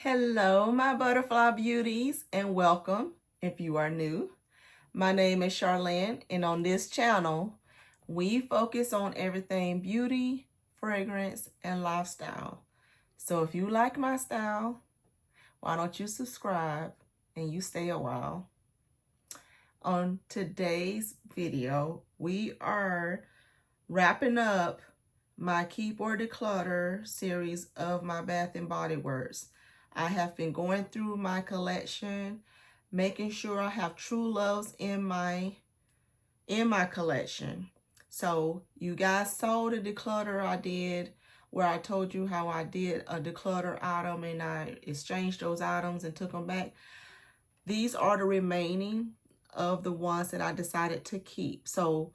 Hello, my butterfly beauties, and welcome if you are new. My name is Charlene, and on this channel, we focus on everything beauty, fragrance, and lifestyle. So if you like my style, why don't you subscribe and you stay a while. On today's video, we are wrapping up my Keep or Declutter series of my Bath and Body Works. I have been going through my collection, making sure I have true loves in my collection. So you guys saw the declutter I did, where I told you how I did a declutter item and I exchanged those items and took them back. These are the remaining of the ones that I decided to keep. So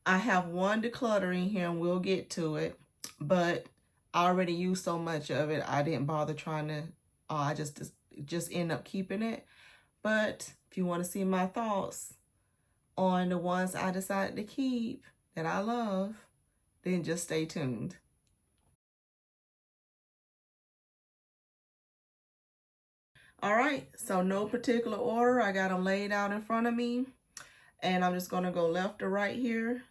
I have one declutter in here and we'll get to it, but I already used so much of it, I didn't bother trying to, I just end up keeping it. But if you want to see my thoughts on the ones I decided to keep that I love, then just stay tuned. All right, so no particular order. I got them laid out in front of me, and I'm just going to go left to right here.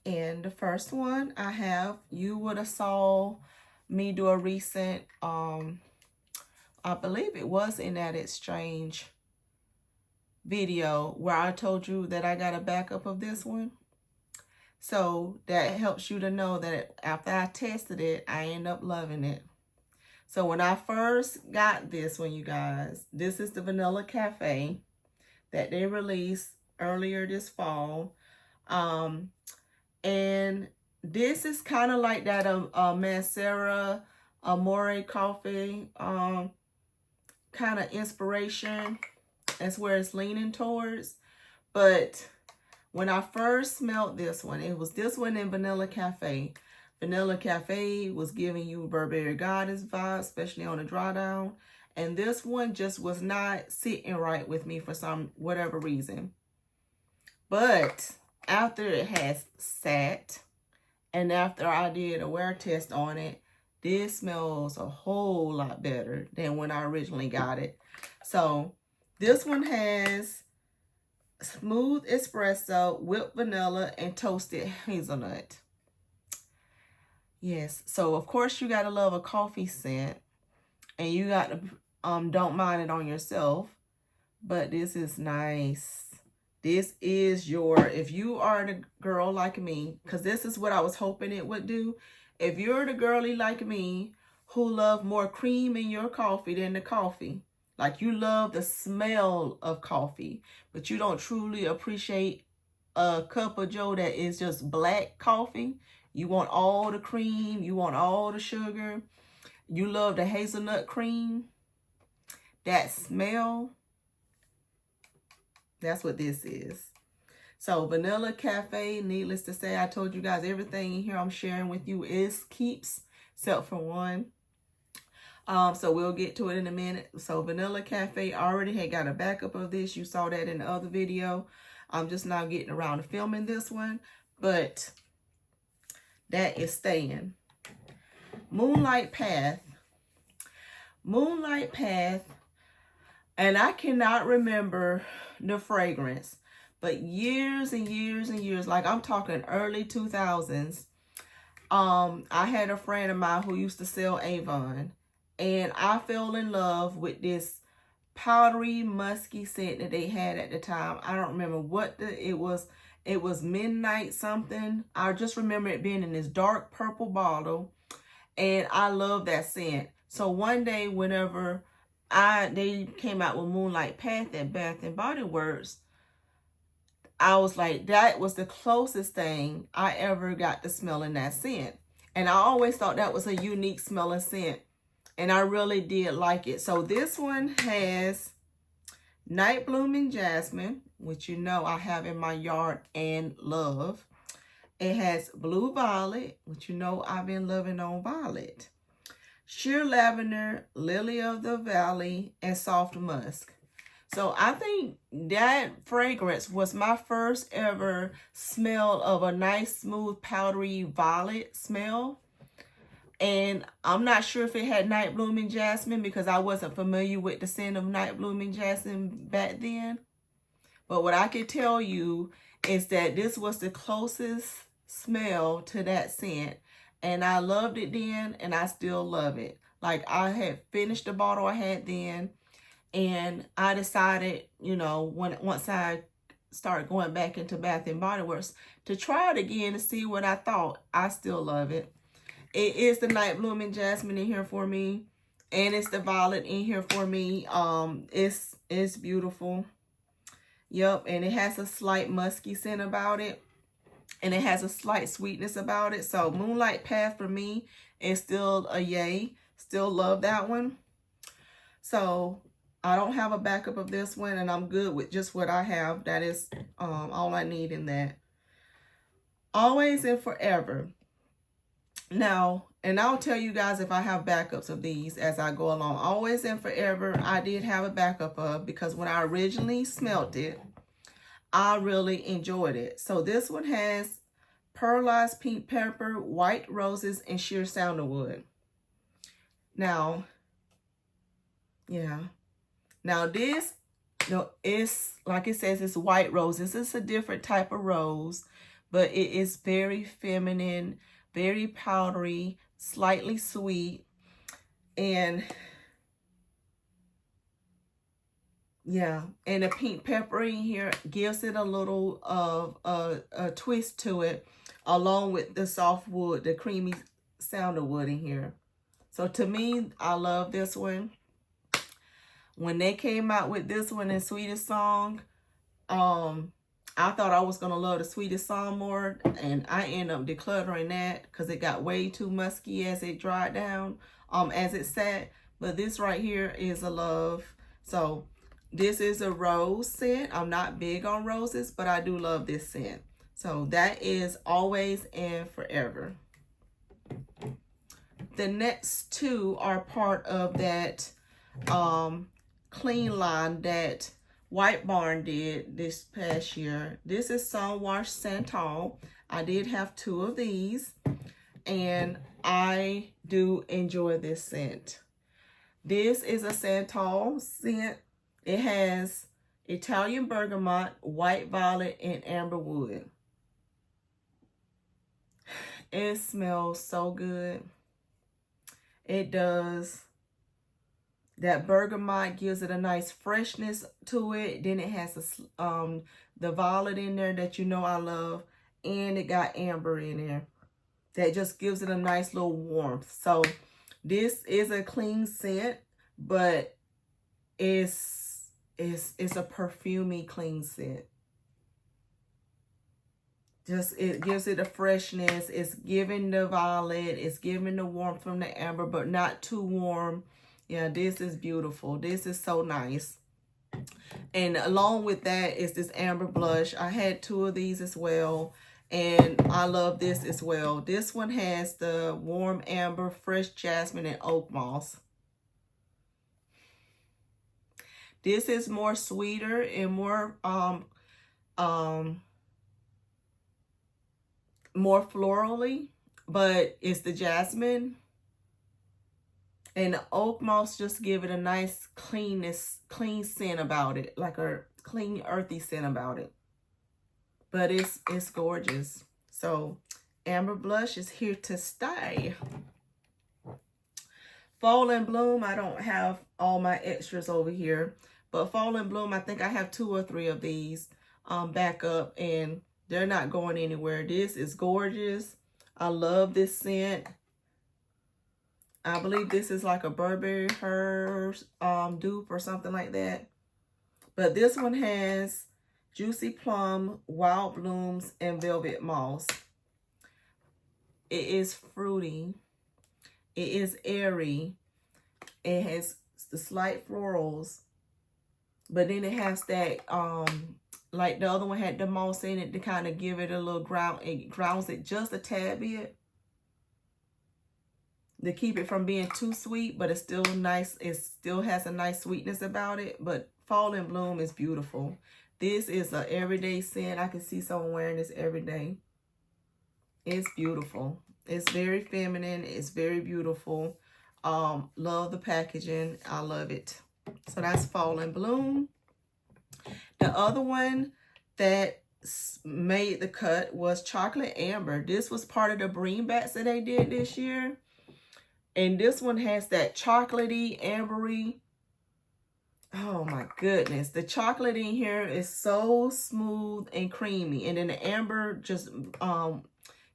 And the first one I have, you would have saw me do a recent, I believe it was in that exchange video where I told you that I got a backup of this one. So that helps you to know that after I tested it, I end up loving it. So when I first got this one, you guys, this is the Vanilla Cafe that they released earlier this fall. And this is kind of like that Mancera Amore coffee kind of inspiration. That's where it's leaning towards. But when I first smelled this one, it was this one in Vanilla Cafe. Vanilla Cafe was giving you Burberry Goddess vibes, especially on the dry down. And this one just was not sitting right with me for whatever reason. But after it has sat, and after I did a wear test on it, this smells a whole lot better than when I originally got it. So this one has smooth espresso, whipped vanilla, and toasted hazelnut. Yes, so of course you gotta love a coffee scent, and you got to don't mind it on yourself. But this is nice. This is if you are the girl like me, because this is what I was hoping it would do. If you're the girly like me who love more cream in your coffee than the coffee, like you love the smell of coffee, but you don't truly appreciate a cup of joe that is just black coffee. You want all the cream, you want all the sugar, you love the hazelnut cream, that smell. That's what this is. So Vanilla Cafe, needless to say, I told you guys everything in here I'm sharing with you is keeps, except for one. So we'll get to it in a minute. So Vanilla Cafe, already had got a backup of this. You saw that in the other video. I'm just now getting around to filming this one, but that is staying. Moonlight Path. Moonlight Path, and I cannot remember the fragrance, but years and years and years, like I'm talking early 2000s, I had a friend of mine who used to sell Avon, and I fell in love with this powdery, musky scent that they had at the time. I don't remember what it was. It was Midnight something. I just remember it being in this dark purple bottle, and I love that scent. So one day, whenever they came out with Moonlight Path at Bath and Body Works, I was like, that was the closest thing I ever got to smelling that scent. And I always thought that was a unique smelling scent. And I really did like it. So this one has Night Blooming Jasmine, which you know I have in my yard and love. It has Blue Violet, which you know I've been loving on violet. Sheer Lavender, Lily of the Valley, and Soft Musk. So I think that fragrance was my first ever smell of a nice, smooth, powdery violet smell. And I'm not sure if it had night blooming jasmine because I wasn't familiar with the scent of night blooming jasmine back then. But what I can tell you is that this was the closest smell to that scent. And I loved it then, and I still love it. Like, I had finished the bottle I had then, and I decided, you know, once I started going back into Bath and Body Works to try it again to see what I thought. I still love it. It is the night blooming jasmine in here for me, and it's the violet in here for me. It's beautiful. Yep, and it has a slight musky scent about it, and it has a slight sweetness about it. So Moonlight Path for me is still a yay. Still love that one. So I don't have a backup of this one, and I'm good with just what I have. That is all I need in that. Always and Forever. Now, and I'll tell you guys if I have backups of these as I go along. Always and Forever, I did have a backup of, because when I originally smelled it, I really enjoyed it. So this one has pearlized pink pepper, white roses, and sheer sandalwood. Now, yeah. Now this, it's like it says, it's white roses. It's a different type of rose, but it is very feminine, very powdery, slightly sweet, and yeah, and the pink pepper in here gives it a little of a twist to it, along with the soft wood, the creamy sandalwood in here. So to me, I love this one. When they came out with this one in Sweetest Song, I thought I was going to love the Sweetest Song more, and I ended up decluttering that because it got way too musky as it dried down, as it sat. But this right here is a love. So this is a rose scent. I'm not big on roses, but I do love this scent. So that is Always and Forever. The next two are part of that clean line that White Barn did this past year. This is Sunwash Santal. I did have two of these, and I do enjoy this scent. This is a Santal scent. It has Italian bergamot, white violet, and amber wood. It smells so good. It does. That bergamot gives it a nice freshness to it. Then it has the violet in there that you know I love. And it got amber in there. That just gives it a nice little warmth. So this is a clean scent, but it's a perfumey clean scent. Just, it gives it a freshness. It's giving the violet. It's giving the warmth from the amber, but not too warm. Yeah, this is beautiful. This is so nice. And along with that is this amber blush. I had two of these as well, and I love this as well. This one has the warm amber, fresh jasmine, and oak moss. This is more sweeter and more florally, but it's the jasmine. And the oak moss just give it a nice clean scent about it, like a clean, earthy scent about it. But it's gorgeous. So amber blush is here to stay. Fall and Bloom, I don't have all my extras over here, but Fall and Bloom, I think I have 2 or 3 of these back up, and they're not going anywhere. This is gorgeous. I love this scent. I believe this is like a Burberry Hers dupe or something like that. But this one has Juicy Plum, Wild Blooms, and Velvet Moss. It is fruity. It is airy. It has the slight florals. But then it has that, like the other one had the moss in it to kind of give it a little ground. It grounds it just a tad bit, to keep it from being too sweet, but it's still nice. It still has a nice sweetness about it, but Fall and Bloom is beautiful. This is an everyday scent. I can see someone wearing this every day. It's beautiful. It's very feminine. It's very beautiful. Love the packaging. I love it. So that's Fall and Bloom. The other one that made the cut was Chocolate Amber. This was part of the greenbacks that they did this year. And this one has that chocolatey, ambery. Oh my goodness. The chocolate in here is so smooth and creamy. And then the amber just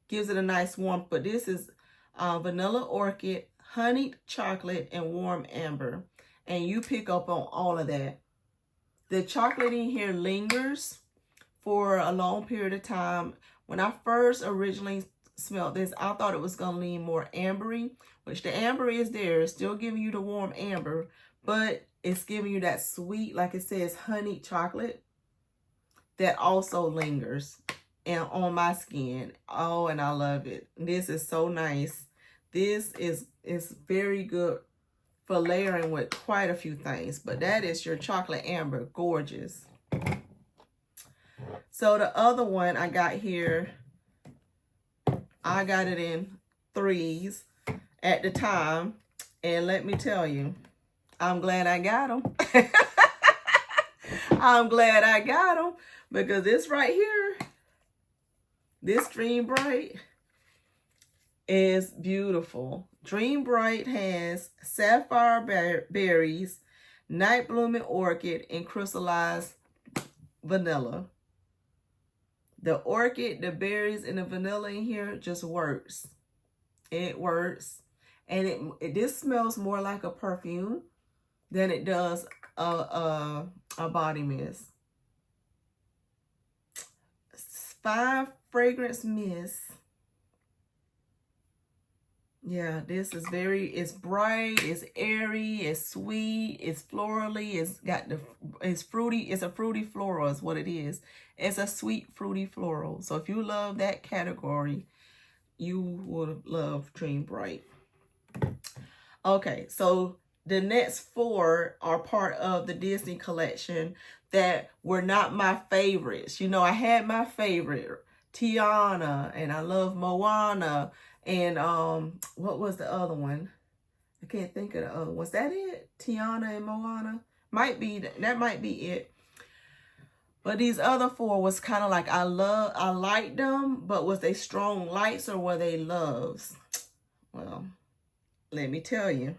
gives it a nice warmth. But this is vanilla orchid, honeyed chocolate, and warm amber. And you pick up on all of that. The chocolate in here lingers for a long period of time. When I first originally smelled this, I thought it was going to lean more ambery, which the amber is there. It's still giving you the warm amber, but it's giving you that sweet, like it says, honey chocolate that also lingers and on my skin. Oh, and I love it. This is so nice. This is very good for layering with quite a few things, but that is your chocolate amber. Gorgeous. So the other one I got here, I got it in 3s at the time, and let me tell you, I'm glad I got them. I'm glad I got them, because this right here, this Dream Bright is beautiful. Dream Bright has sapphire berries, night blooming orchid, and crystallized vanilla. The orchid, the berries, and the vanilla in here just works. It works. And this smells more like a perfume than it does a body mist. 5 fragrance mist. Yeah, this is it's bright, it's airy, it's sweet, it's florally, it's fruity, it's a fruity floral is what it is. It's a sweet fruity floral. So if you love that category, you would love Dream Bright. Okay, so the next 4 are part of the Disney collection that were not my favorites. You know, I had my favorite, Tiana, and I love Moana. And what was the other one? I can't think of the other. Was that it? Tiana and Moana? Might be that might be it. But these other 4 was kind of like I liked them, but was they strong likes or were they loves? Well, let me tell you.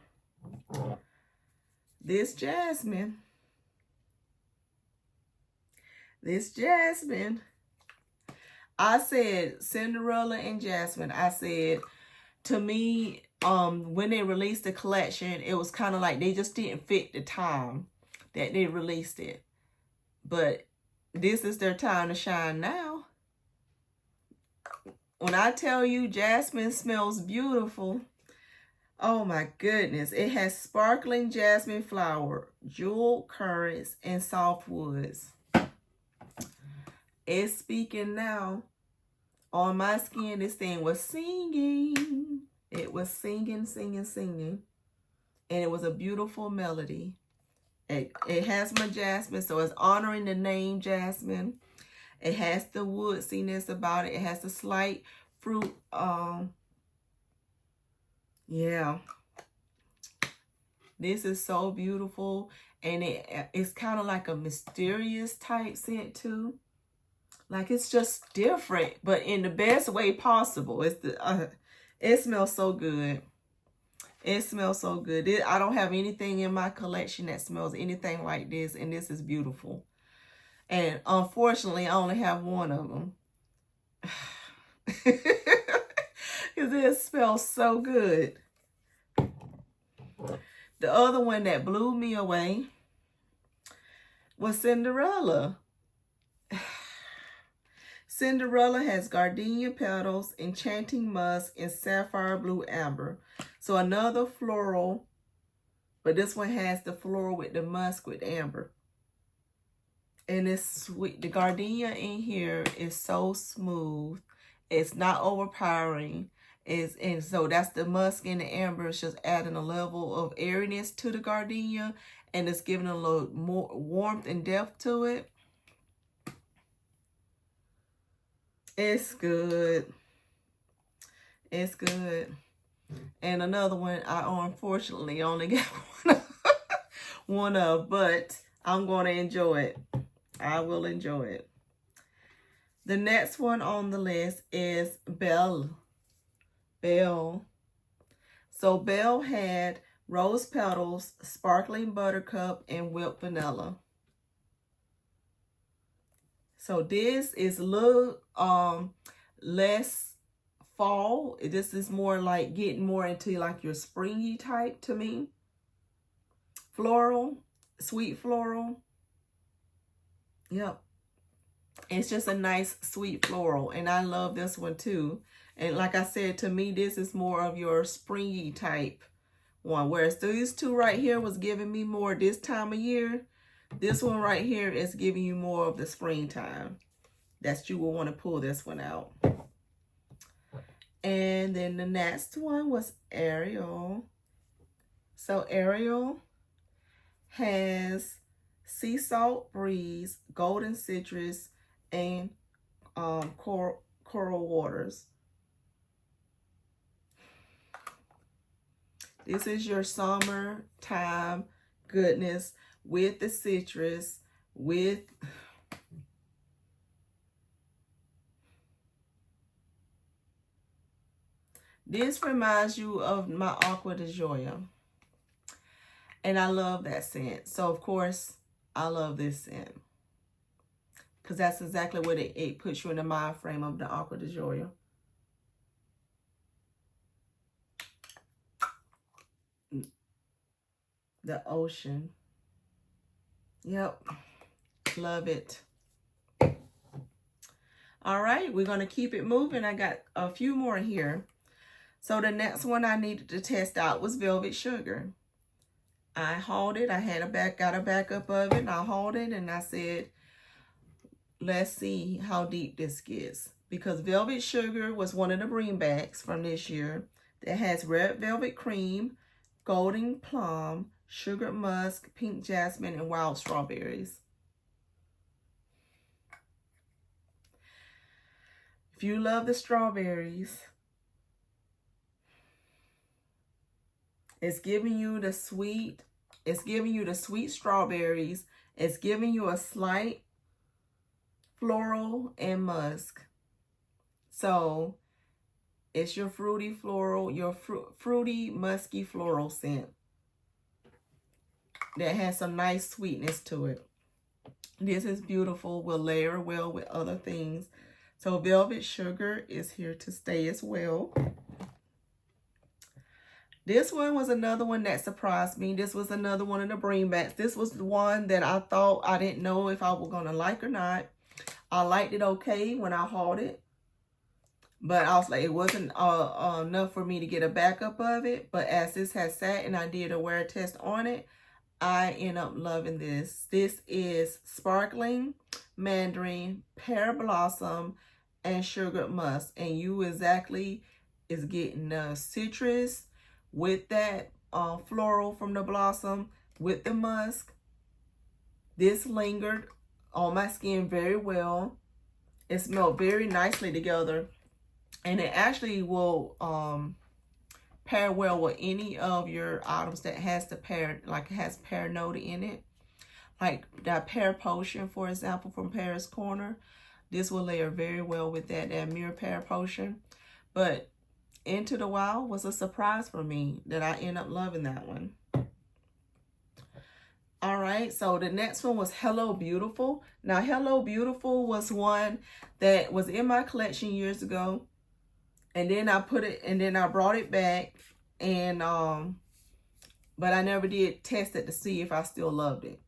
This Jasmine. I said Cinderella and Jasmine. I said, to me, when they released the collection, it was kind of like they just didn't fit the time that they released it. But this is their time to shine now. When I tell you Jasmine smells beautiful, oh my goodness. It has sparkling jasmine flower, jeweled currants, and soft woods. It's speaking now. On my skin, this thing was singing. It was singing, singing, singing. And it was a beautiful melody. It has my jasmine, so it's honoring the name Jasmine. It has the woodsiness about it. It has the slight fruit. Yeah. This is so beautiful. And it's kind of like a mysterious type scent too. Like it's just different, but in the best way possible. It smells so good. It smells so good. I don't have anything in my collection that smells anything like this, and this is beautiful. And unfortunately, I only have one of them. Because it smells so good. The other one that blew me away was Cinderella. Cinderella has gardenia petals, enchanting musk, and sapphire blue amber. So another floral, but this one has the floral with the musk with amber. And it's sweet. The gardenia in here is so smooth. It's not overpowering. And so that's the musk and the amber. It's just adding a level of airiness to the gardenia, and it's giving a little more warmth and depth to it. It's good. It's good. And another one I unfortunately only got one one of, but I'm going to enjoy it. I will enjoy it. The next one on the list is Belle. So Belle had rose petals, sparkling buttercup, and whipped vanilla. So this is a little less fall. This is more like getting more into like your springy type to me. Floral, sweet floral. Yep. It's just a nice sweet floral, and I love this one too. And like I said, to me, this is more of your springy type one. Whereas these two right here was giving me more this time of year. This one right here is giving you more of the springtime. That you will want to pull this one out. And then the next one was Ariel. So Ariel has sea salt breeze, golden citrus, and coral waters. This is your summertime goodness with the citrus, with this reminds you of my Aqua de Joya. And I love that scent. So, of course, I love this scent. Because that's exactly what it puts you in the mind frame of the Aqua de Joya. The ocean. Yep. Love it. All right, we're going to keep it moving. I got a few more here. So the next one I needed to test out was Velvet Sugar. I hauled it. I had got a backup of it. And I hauled it and I said, let's see how deep this gets. Because Velvet Sugar was one of the greenbacks from this year that has red velvet cream, golden plum, sugared musk, pink jasmine, and wild strawberries. If you love the strawberries, it's giving you the sweet. It's giving you the sweet strawberries. It's giving you a slight floral and musk. So it's your fruity floral, your fruity musky floral scent that has some nice sweetness to it. This is beautiful. Will layer well with other things. So Velvet Sugar is here to stay as well. This one was another one that surprised me. This was another one of the greenbacks. This was the one that I thought I didn't know if I was going to like or not. I liked it okay when I hauled it. But I was like, it wasn't enough for me to get a backup of it. But as this has sat and I did a wear test on it, I end up loving this. This is Sparkling Mandarin, Pear Blossom, and Sugared Musk. And you exactly is getting the citrus with that floral from the blossom with the musk. This lingered on my skin very well. It smelled very nicely together. And it actually will pair well with any of your items that has the pear, like it has pear note in it. Like that pear potion, for example, from Paris Corner. This will layer very well with that Mirror Pear Potion. But Into the Wild was a surprise for me that I end up loving that one. All right, so the next one was Hello Beautiful. Now, Hello Beautiful was one that was in my collection years ago. And then I brought it back, and but I never did test it to see if I still loved it.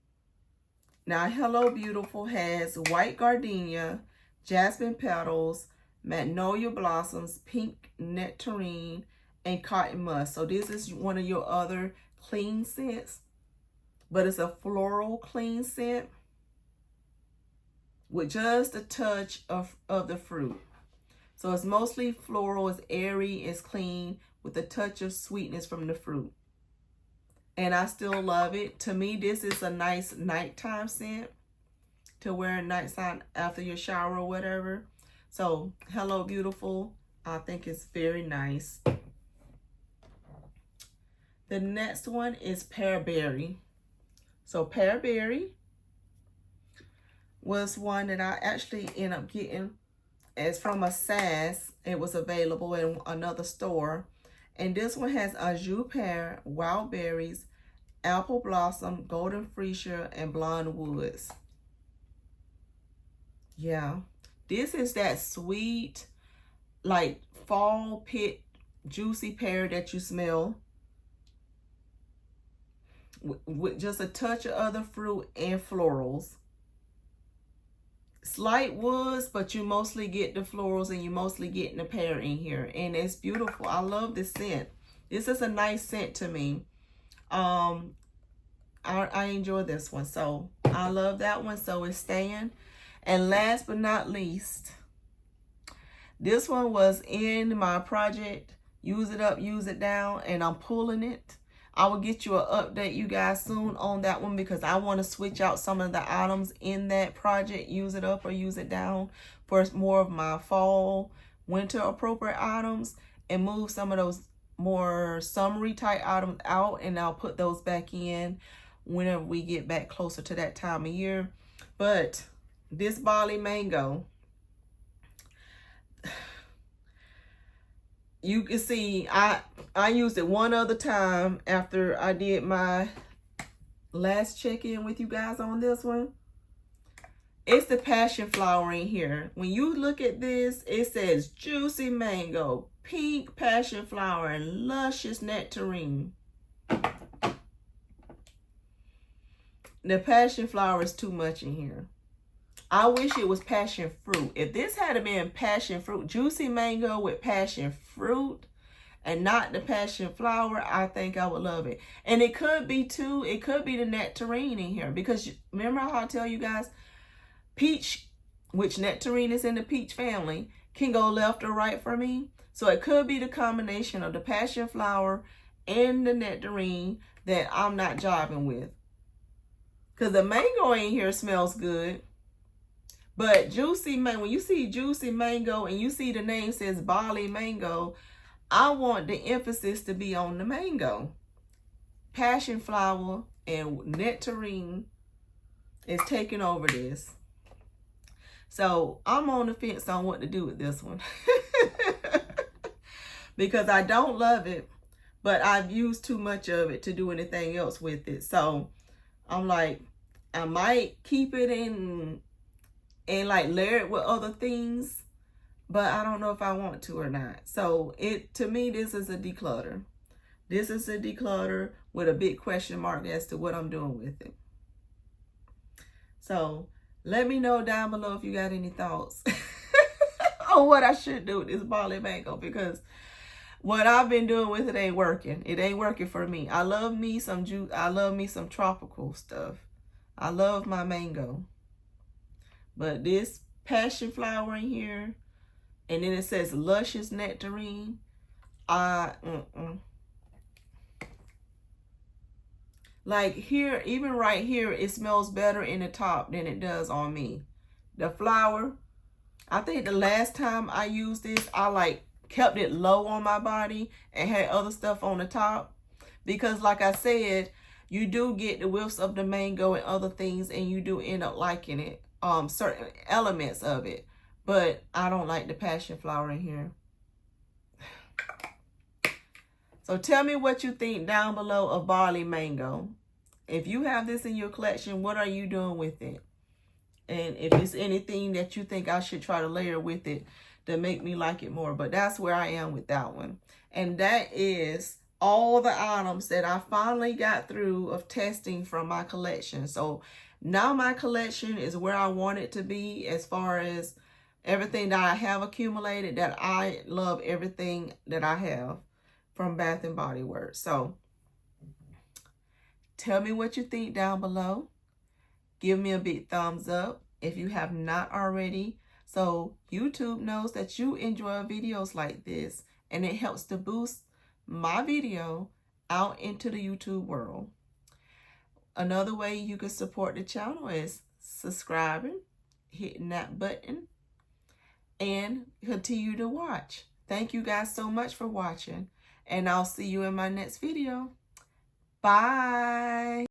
Now, Hello Beautiful has white gardenia, jasmine petals, magnolia blossoms, pink nectarine, and cotton musk. So this is one of your other clean scents, but it's a floral clean scent with just a touch of the fruit. So it's mostly floral, it's airy, it's clean, with a touch of sweetness from the fruit. And I still love it. To me, this is a nice nighttime scent to wear at nighttime after your shower or whatever. So, Hello Beautiful, I think it's very nice. The next one is Pearberry. So Pearberry was one that I actually ended up getting. It's from a SAS. It was available in another store. And this one has a jus pear, wild berries, apple blossom, golden freesia, and blonde woods. Yeah. This is that sweet, like fall pit, juicy pear that you smell. With just a touch of other fruit and florals. Slight woods, but you mostly get the florals and you mostly get the pear in here. And it's beautiful. I love this scent. This is a nice scent to me. I enjoy this one. So I love that one. So it's staying. And last but not least, this one was in my project. Use it up, use it down. And I'm pulling it. I will get you an update, you guys, soon on that one because I want to switch out some of the items in that project, use it up or use it down, for more of my fall, winter appropriate items, and move some of those more summery type items out, and I'll put those back in whenever we get back closer to that time of year. But this Bali mango, you can see I used it one other time after I did my last check-in with you guys on this one. It's the passion flower in here. When you look at this, it says juicy mango, pink passion flower, and luscious nectarine. The passion flower is too much in here. I wish it was passion fruit. If this had been passion fruit, juicy mango with passion fruit and not the passion flower, I think I would love it. And it could be too, it could be the nectarine in here. Because remember how I tell you guys, peach, which nectarine is in the peach family, can go left or right for me. So it could be the combination of the passion flower and the nectarine that I'm not jiving with. Because the mango in here smells good. But juicy mango, when you see juicy mango and you see the name says Bali mango, I want the emphasis to be on the mango. Passion flower and nectarine is taking over this. So I'm on the fence on what to do with this one. Because I don't love it, but I've used too much of it to do anything else with it. So I'm like, I might keep it in and like layer it with other things, but I don't know if I want to or not. So to me, this is a declutter. This is a declutter with a big question mark as to what I'm doing with it. So let me know down below if you got any thoughts on what I should do with this Bali mango, because what I've been doing with it ain't working. It ain't working for me. I love me some juice. I love me some tropical stuff. I love my mango. But this passion flower in here, and then it says luscious nectarine, like here, even right here, it smells better in the top than it does on me. The flower, I think the last time I used this, I like kept it low on my body and had other stuff on the top. Because like I said, you do get the whiffs of the mango and other things, and you do end up liking it. Certain elements of it, but I don't like the passion flower in here. So tell me what you think down below of Bali mango. If you have this in your collection, what are you doing with it? And if it's anything that you think I should try to layer with it to make me like it more. But that's where I am with that one. And that is all the items that I finally got through of testing from my collection. So now my collection is where I want it to be as far as everything that I have accumulated, that I love everything that I have from Bath and Body Works. So tell me what you think down below. Give me a big thumbs up if you have not already, so YouTube knows that you enjoy videos like this, and it helps to boost my video out into the YouTube world. Another way you can support the channel is subscribing, hitting that button, and continue to watch. Thank you guys so much for watching, and I'll see you in my next video. Bye.